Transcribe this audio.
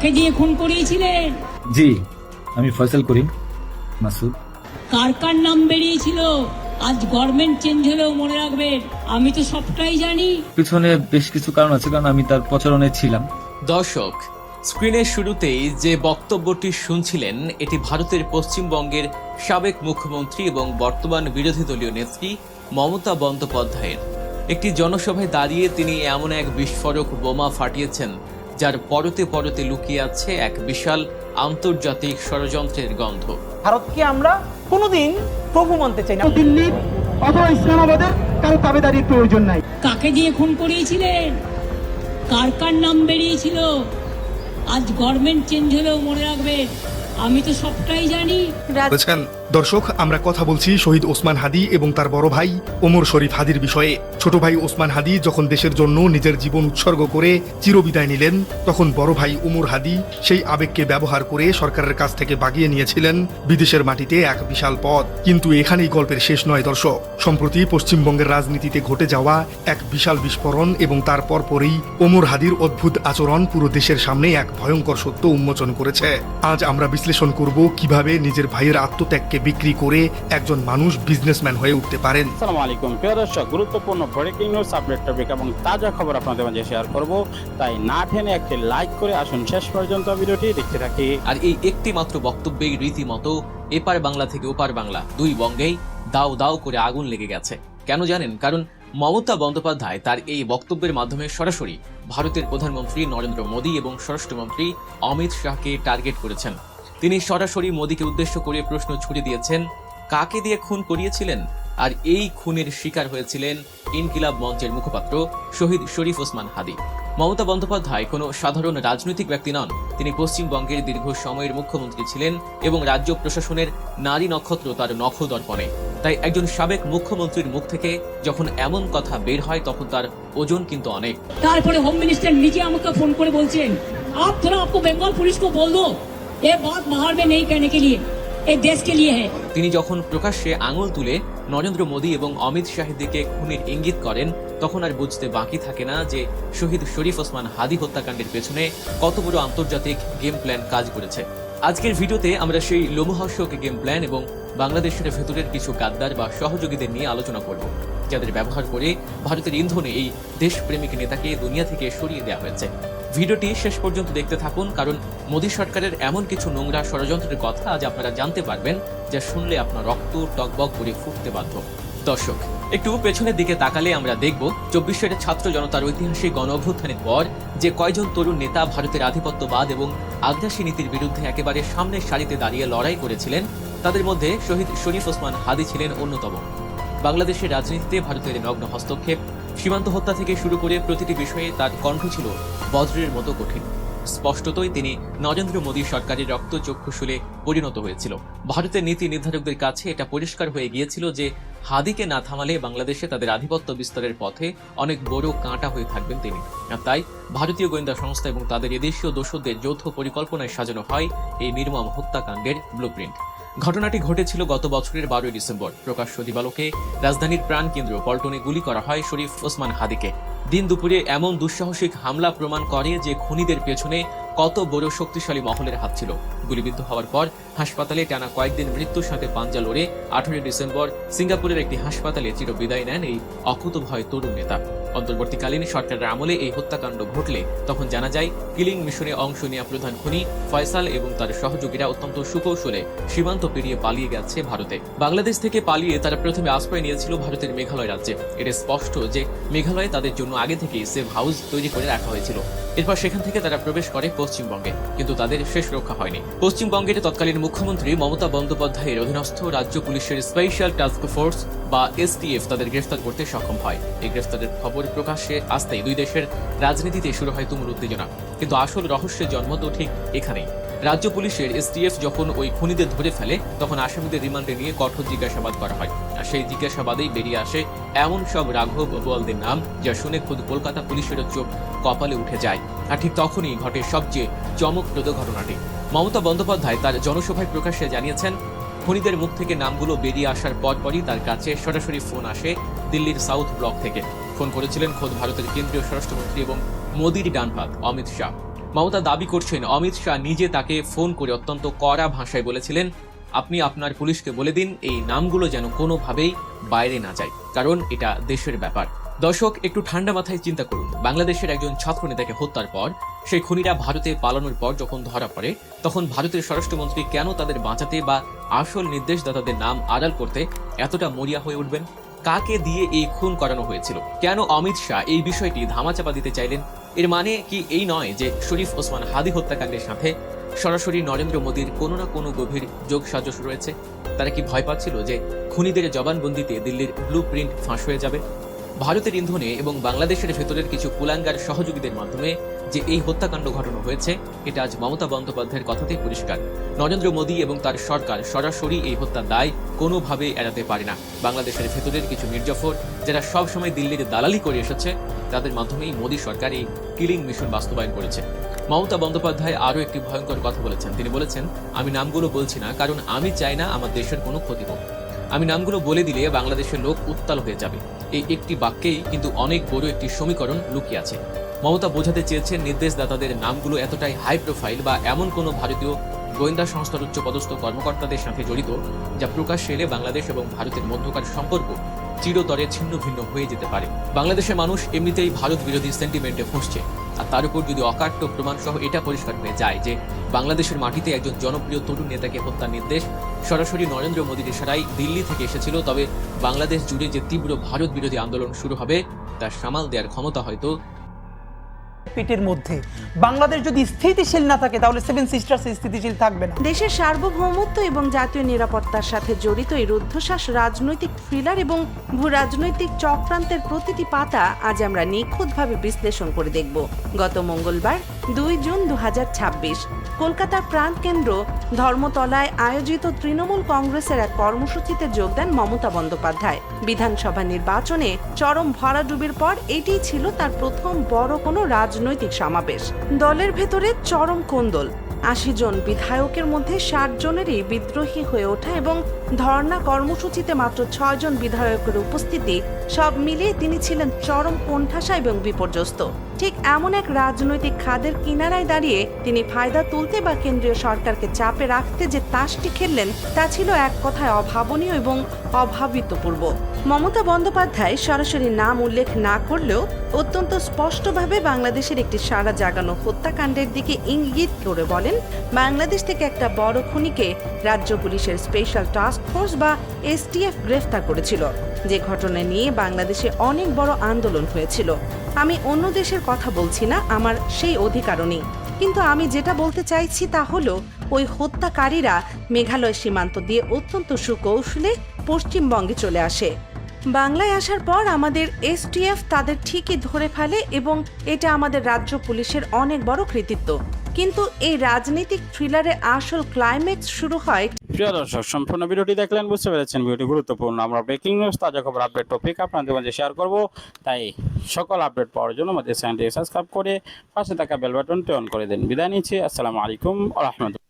কাকে দিয়ে খুন করিয়েছিলেন? জি, আমি ফয়সাল করিম মাসুদ। কার কার নাম বেরিয়েছিল? আজ গভর্নমেন্ট চেঞ্জ হলেও মনে রাখবেন, আমি তো সবটাই জানি। পিছনে বেশ কিছু কারণ আছে, কারণ আমি তার প্রচারণে ছিলাম। দর্শক, স্ক্রিনের শুরুতেই যে বক্তব্যটি শুনছিলেন এটি ভারতের পশ্চিমবঙ্গের সাবেক মুখ্যমন্ত্রী এবং বর্তমান বিরোধী দলীয় নেত্রী মমতা বন্দ্যোপাধ্যায়ের। একটি জনসভায় দাঁড়িয়ে তিনি এমন এক বিস্ফোরক বোমা ফাটিয়েছেন যার পরতে পরতে লুকিয়ে আছে এক বিশাল আন্তর্জাতিক ষড়যন্ত্রের গন্ধ। ভারতকে আমরা কোনোদিন প্রভু মানতে চাই না। দিল্লির অথবা ইসলামাবাদের কারো তাবেদারির প্রয়োজন নাই। কাকে দিয়ে খুন করিয়েছিলেন? কার কার নাম বেরিয়েছিল? আজ গভর্নমেন্ট চেঞ্জ হলেও মনে রাখবেন, আমি তো সবটাই জানি। বলেছেন। দর্শক, আমরা কথা বলছি শহীদ ওসমান হাদি এবং তার বড় ভাই ওমর শরীফ হাদির বিষয়ে। ছোট ভাই ওসমান হাদি যখন দেশের জন্য নিজের জীবন উৎসর্গ করে চিরবিদায় নিলেন, তখন বড় ভাই ওমর হাদি সেই আবেগকে ব্যবহার করে সরকারের কাছ থেকে বাগিয়ে নিয়েছিলেন বিদেশের মাটিতে এক বিশাল পদ। কিন্তু এখানেই গল্পের শেষ নয় দর্শক। সম্প্রতি পশ্চিমবঙ্গের রাজনীতিতে ঘটে যাওয়া এক বিশাল বিস্ফোরণ এবং তার পরপরই ওমর হাদির অদ্ভুত আচরণ পুরো দেশের সামনে এক ভয়ঙ্কর সত্য উন্মোচন করেছে। আজ আমরা বিশ্লেষণ করব কিভাবে নিজের ভাইয়ের আত্মত্যাগকে বিক্রি করে একজন মানুষ বিজনেসম্যান হয়ে উঠতে পারেন। আসসালামু আলাইকুম প্রিয় দর্শক, গুরুত্বপূর্ণ ব্রেকিং নিউজ, আপডেট টপিক এবং তাজা খবর আপনাদের মাঝে শেয়ার করব, তাই না টেনে একটি লাইক করে আসুন শেষ পর্যন্ত ভিডিওটি দেখতে থাকি। আর এই একটি মাত্র বক্তব্যেই রীতিমতো এপার বাংলা থেকে ওপার বাংলা দুই বঙ্গেই দাও দাও করে আগুন লেগে গেছে। কেন জানেন? কারণ মমতা বন্দ্যোপাধ্যায় তার এই বক্তব্যের মাধ্যমে সরাসরি ভারতের প্রধানমন্ত্রী নরেন্দ্র মোদী এবং স্বরাষ্ট্রমন্ত্রী অমিত শাহকে টার্গেট করেছেন। তিনি সরাসরি মোদীকে উদ্দেশ্য করে প্রশ্ন ছুড়ে দিয়েছেন, কাকে দিয়ে খুন করিয়েছিলেন? আর এই খুনের শিকার হয়েছিলেন ইনকিলাব মঞ্চের মুখপাত্র শহীদ শরীফ ওসমান হাদি। মমতা বন্দ্যোপাধ্যায় কোনো সাধারণ রাজনৈতিক ব্যক্তি নন। তিনি পশ্চিমবঙ্গের দীর্ঘ সময়ের মুখ্যমন্ত্রী ছিলেন এবং রাজ্য প্রশাসনের নারী নক্ষত্র তার নখদর্পণে। তাই একজন সাবেক মুখ্যমন্ত্রীর মুখ থেকে যখন এমন কথা বের হয় তখন তার ওজন কিন্তু অনেক। তারপরে হোম মিনিস্টার নিজে আমাকে ফোন করে বলছেন, आप थोड़ा आपको बंगाल पुलिस को बोल दो, ये बात बाहर में नहीं कहने के लिए, ये देश के लिए है। তিনি যখন প্রকাশ্যে আঙুল তুলে নরেন্দ্র মোদী এবং অমিত শাহের দিকে খুনের ইঙ্গিত করেন, তখন আর বুঝতে বাকি থাকে না যে শহীদ শরীফ ওসমান হাদি হত্যাকাণ্ডের পেছনে কত বড় আন্তর্জাতিক গেম প্ল্যান কাজ করেছে। আজকের ভিডিওতে আমরা সেই লোমহর্ষক গেম প্ল্যান এবং বাংলাদেশের ভেতরের কিছু গাদ্দার বা সহযোগীদের নিয়ে আলোচনা করব, যাদের ব্যবহার করে ভারতের ইন্ধনে এই দেশপ্রেমিক নেতাকে দুনিয়া থেকে সরিয়ে দেওয়া হয়েছে। ভিডিওটি শেষ পর্যন্ত দেখতে থাকুন, কারণ মোদী সরকারের এমন কিছু নোংরা ষড়যন্ত্রের কথা আজ আপনারা জানতে পারবেন যা শুনলে আপনার রক্ত টকবক করে ফুটতে বাধ্য। দর্শক, একটু পেছনের দিকে তাকালে আমরা দেখব 24-এর ছাত্র জনতার ঐতিহাসিক গণ অভ্যুত্থানের পর যে কয়জন তরুণ নেতা ভারতের আধিপত্যবাদ এবং আগ্রাসী নীতির বিরুদ্ধে একেবারে সামনের সারিতে দাঁড়িয়ে লড়াই করেছিলেন, তাদের মধ্যে শহীদ শরীফ ওসমান হাদি ছিলেন অন্যতম। বাংলাদেশের রাজনীতিতে ভারতের নগ্ন হস্তক্ষেপ, সীমান্ত হত্যা থেকে শুরু করে প্রতিটি বিষয়ে তার কণ্ঠ ছিল বজ্রের মতো কঠিন। স্পষ্টতই তিনি নরেন্দ্র মোদী সরকারের রক্তচক্ষুশূলে পরিণত হয়েছিল। ভারতের নীতি নির্ধারকদের কাছে এটা পরিষ্কার হয়ে গিয়েছিল যে হাদিকে না থামালে বাংলাদেশে তাদের আধিপত্য বিস্তারের পথে অনেক বড় কাঁটা হয়ে থাকবেন তিনি। আর তাই ভারতীয় গোয়েন্দা সংস্থা এবং তাদের এদেশীয় দোসরদের যৌথ পরিকল্পনায় সাজানো হয় এই নির্মম হত্যাকাণ্ডের ব্লুপ্রিন্ট। ঘটনাটি ঘটেছিল গত বছরের 12ই ডিসেম্বর। প্রকাশ্য দিবালোকে রাজধানীর প্রাণকেন্দ্র পল্টনে গুলি করা হয় শরীফ ওসমান হাদিকে। দিন দুপুরে এমন দুঃসাহসিক হামলা প্রমাণ করে যে খুনিদের পেছনে কত বড় শক্তিশালী মহলের হাত ছিল। গুলিবিদ্ধ হওয়ার পর হাসপাতালে টানা কয়েকদিন মৃত্যুর সাথে পাঞ্জা লড়ে 18 ডিসেম্বর সিঙ্গাপুরের একটি হাসপাতালে চিরবিদায় নেন এই অকুতভয় তরুণ নেতা। অন্তর্বর্তীকালীন সরকারের আমলে এই হত্যাকাণ্ড ঘটলে তখন জানা যায় কিলিং মিশনে অংশ নেওয়া প্রধান খুনি ফয়সাল এবং তার সহযোগীরা অত্যন্ত সুকৌশলে সীমান্ত পেরিয়ে পালিয়ে গেছে ভারতে। বাংলাদেশ থেকে পালিয়ে তারা প্রথমে আশ্রয় নিয়েছিল ভারতের মেঘালয় রাজ্যে। এটা স্পষ্ট যে মেঘালয়ে তাদের জন্য আগে থেকেই সেফ হাউস তৈরি করে রাখা হয়েছিল। এরপর সেখান থেকে তারা প্রবেশ করে পশ্চিমবঙ্গে, কিন্তু তাদের শেষ রক্ষা হয়নি। পশ্চিমবঙ্গের তৎকালীন মুখ্যমন্ত্রী মমতা বন্দ্যোপাধ্যায়ের অধীনস্থ রাজ্য পুলিশের স্পেশাল টাস্ক ফোর্স বা এসটিএফ তাদের গ্রেফতার করতে সক্ষম হয়। এই গ্রেফতারের খবর প্রকাশ্যে আসতেই দুই দেশের রাজনীতিতে শুরু হয় তুমুল উত্তেজনা। কিন্তু আসল রহস্যের জন্ম তো ঠিক এখানেই। রাজ্য পুলিশের এসটিএফ যখন ওই খুনিদের ধরে ফেলে তখন আসামিদের রিমান্ডে নিয়ে কঠোর জিজ্ঞাসাবাদ করা হয়। আর সেই জিজ্ঞাসাবাদেই বেরিয়ে আসে এমন সব রাঘব বোয়ালদের নাম যা শুনে খুদ কলকাতা পুলিশেরও চোখ কপালে উঠে যায়। আর ঠিক তখনই ঘটে সবচেয়ে চমকপ্রদ ঘটনাটি। মমতা বন্দ্যোপাধ্যায় তার জনসভায় প্রকাশ্যে জানিয়েছেন, খুনিদের মুখ থেকে নামগুলো বেরিয়ে আসার পরপরই তার কাছে সরাসরি ফোন আসে দিল্লির সাউথ ব্লক থেকে। ফোন করেছিলেন খোদ ভারতের কেন্দ্রীয় স্বরাষ্ট্রমন্ত্রী এবং মোদীর ডান হাত অমিত শাহ। মমতা দাবি করছেন অমিত শাহ নিজে তাকে ফোন করে অত্যন্ত কড়া ভাষায় বলেছিলেন, আপনি আপনার পুলিশকে বলে দিন এই নামগুলো যেন কোনোভাবেই বাইরে না যায়, কারণ এটা দেশের ব্যাপার। দর্শক, একটু ঠান্ডা মাথায় চিন্তা করুন, বাংলাদেশের একজন ছাত্র নেতাকে হত্যার পর সেই খুনিরা ভারতে পালানোর পর যখন ধরা পড়ে, তখন ভারতের স্বরাষ্ট্রমন্ত্রী কেন তাদের বাঁচাতে বা আসল নির্দেশদাতাদের নাম আড়াল করতে এতটা মরিয়া হয়ে উঠবেন? কাকে দিয়ে এই খুন করানো হয়েছিল? কেন অমিত শাহ এই বিষয়টি ধামাচাপা দিতে চাইলেন? এর মানে কি এই নয় যে শরীফ ওসমান হাদি হত্যাকাণ্ডের সাথে সরাসরি নরেন্দ্র মোদীর কোনো না কোনো গভীর যোগসাজশ রয়েছে? তারা কি ভয় পাচ্ছিল যে খুনিদের জবানবন্দিতে দিল্লির ব্লু প্রিন্ট ফাঁস হয়ে যাবে? ভারতের ইন্ধনে এবং বাংলাদেশের ভেতরের কিছু কুলাঙ্গার সহযোগীদের মাধ্যমে যে এই হত্যাকাণ্ড ঘটানো হয়েছে, এটা আজ মমতা বন্দ্যোপাধ্যায়ের কথাতেই পরিষ্কার। নরেন্দ্র মোদী এবং তার সরকার সরাসরি এই হত্যার দায় কোনোভাবে এড়াতে পারে না। বাংলাদেশের ভেতরের কিছু মির্জাফর যারা সবসময় দিল্লির দালালি করে এসেছে, তাদের মাধ্যমেই মোদী সরকার এই কিলিং মিশন বাস্তবায়ন করেছে। মমতা বন্দ্যোপাধ্যায় আরও একটি ভয়ঙ্কর কথা বলেছেন। তিনি বলেছেন, আমি নামগুলো বলছি না কারণ আমি চাই না আমার দেশের কোনো ক্ষতি হোক। আমি নামগুলো বলে দিলে বাংলাদেশের লোক উত্তাল হয়ে যাবে। এই একটি বাক্যেই কিন্তু অনেক বড় একটি সমীকরণ লুকিয়ে আছে। মমতা বোঝাতে চেয়েছেন নির্দেশদাতাদের নামগুলো এতটাই হাই প্রোফাইল বা এমন কোনো ভারতীয় গোয়েন্দা সংস্থার উচ্চপদস্থ কর্মকর্তাদের সাথে জড়িত যা প্রকাশ্যে এলে বাংলাদেশ এবং ভারতের মধ্যকার সম্পর্ক চিরতরে ছিন্ন ভিন্ন হয়ে যেতে পারে। বাংলাদেশের মানুষ এমনিতেই ভারত বিরোধী সেন্টিমেন্টে ফুঁসছে, আর তার উপর যদি অকাট্য প্রমাণ সহ এটা পরিষ্কার হয়ে যায় যে বাংলাদেশের মাটিতে একজন জনপ্রিয় তরুণ নেতাকে হত্যার নির্দেশ সরাসরি নরেন্দ্র মোদীর ইশারায় দিল্লি থেকে এসেছিল, তবে বাংলাদেশ জুড়ে যে তীব্র ভারত বিরোধী আন্দোলন শুরু হবে তার সামাল দেওয়ার ক্ষমতা হয়তো পেটের মধ্যে। বাংলাদেশ যদি স্থিতিশীল না থাকে তাহলে সেভেন সিস্টার্স স্থিতিশীল থাকবে না। দেশের সার্বভৌমত্ব এবং জাতীয় নিরাপত্তার সাথে জড়িত এই রুদ্ধশ্বাস রাজনৈতিক থ্রিলার এবং ভূ রাজনৈতিক চক্রান্তের প্রতিটি পাতা আজ আমরা নিখুঁতভাবে বিশ্লেষণ করে দেখব। গত মঙ্গলবার 2 জুন 2026 কলকাতার প্রাণকেন্দ্র ধর্মতলায় আয়োজিত তৃণমূল কংগ্রেসের এক কর্মসূচিতে যোগ দেন মমতা বন্দ্যোপাধ্যায়। বিধানসভা নির্বাচনে চরম ভরাডুবির পর এটিই ছিল তার প্রথম বড় কোনো রাজনৈতিক সমাবেশ। দলের ভেতরে চরম কোন্দল। 80 জন বিধায়কের মধ্যে 60 জনেরই বিদ্রোহী হয়ে ওঠা এবং ধর্ণা কর্মসূচিতে মাত্র 6 জন বিধায়কের উপস্থিতি, সব মিলিয়ে তিনি ছিলেন চরম কোণঠাসা এবং বিপর্যস্ত। ঠিক এমন এক রাজনৈতিক খাদের কিনারায় দাঁড়িয়ে তিনি ফায়দা তুলতে বা কেন্দ্রীয় সরকারকে চাপে রাখতে যে তাসটি খেললেন তা ছিল এক কথায় অভাবনীয় এবং অভাবিতপূর্ব। মমতা বন্দ্যোপাধ্যায় সরাসরি নাম উল্লেখ না করলেও অত্যন্ত স্পষ্টভাবে বাংলাদেশের একটি সাড়া জাগানো হত্যাকাণ্ডের দিকে ইঙ্গিত করে বলেন, বাংলাদেশ থেকে একটা বড় খুনিকে রাজ্য পুলিশের স্পেশাল টাস্ক ফোর্স বা STF গ্রেফতার করেছিল, যে ঘটনা নিয়ে বাংলাদেশে অনেক বড় আন্দোলন হয়েছিল। আমি অন্য দেশের কথা বলছি না, আমার সেই অধিকারও নেই, কিন্তু আমি যেটা বলতে চাইছি তা হলো ওই হত্যাকারীরা মেঘালয় সীমান্ত দিয়ে অত্যন্ত সুকৌশলে পশ্চিমবঙ্গে চলে আসে। বাংলায় আসার পর আমাদের STF তাদের ঠিকই ধরে ফেলে এবং এটা আমাদের রাজ্য পুলিশের অনেক বড় কৃতিত্ব। কিন্তু এই রাজনৈতিক থ্রিলারের আসল ক্লাইম্যাক্স শুরু হয়। প্রিয় দর্শক, সম্পূর্ণ ভিডিওটি দেখলেন, বুঝতে পেরেছেন ভিডিওটি গুরুত্বপূর্ণ। আমরা ব্রেকিং নিউজ, তাজা খবর, আপডেট টপিক আপনাদের মাঝে শেয়ার করব। তাই সকল আপডেট পাওয়ার জন্য আমাদের চ্যানেলটি সাবস্ক্রাইব করে পাশে থাকা বেল বাটনটি অন করে দিন। বিদায় নিচ্ছি, আসসালামু আলাইকুম ওয়া রাহমাতুল্লাহ।